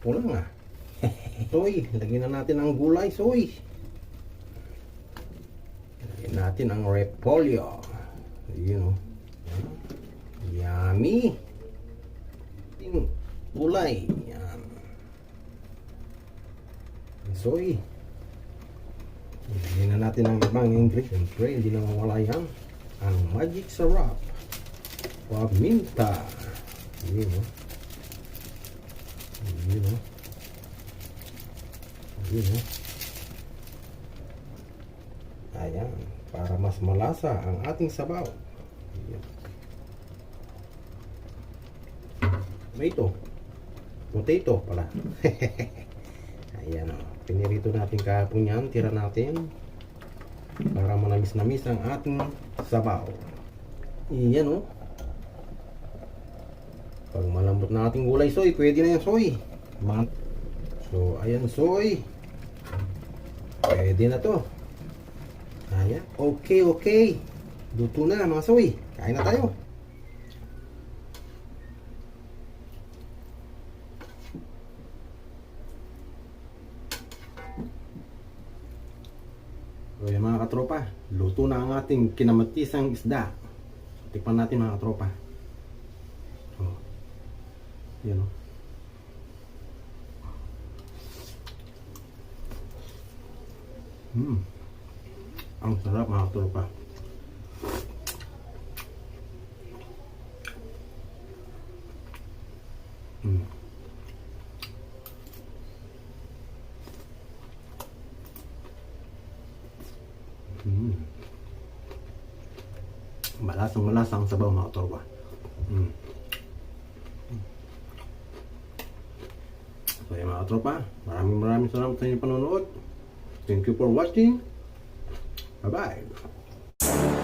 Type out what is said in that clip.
Sakto lang ah. Soy, lagyan na natin ang gulay, soy. Lagyan natin ang repolyo. Yun o. Yummy. Yung gulay. Yan. Soy. Lagyan na natin ang ibang ingredients. Siyempre, hindi na mawala yan. Ang magic sarap. Paminta. Yun o. Yun o. Yun o. Ayan. Para mas malasa ang ating sabaw. Ayan. Ito. Potato pala. Ayan o. Pinirito natin kahapon yan. Tira natin. Para manamis-namis ang ating sabaw. Ayan o. Pag malambot na ating gulay, soy, pwede na yan, soy. So, ayan, soy. Pwede na to. Ayan. Okay, okay. Luto na, mga soy. Kain na tayo. So, yan, mga katropa. Luto na ang ating kinamatisang isda. Tikpan natin, mga katropa. So, yan o. Ang sarap, mga katropa. Malasang sabaw, mga katropa. So yan, mga katropa, maraming salamat sa inyong panonood. Thank you for watching. Bye bye.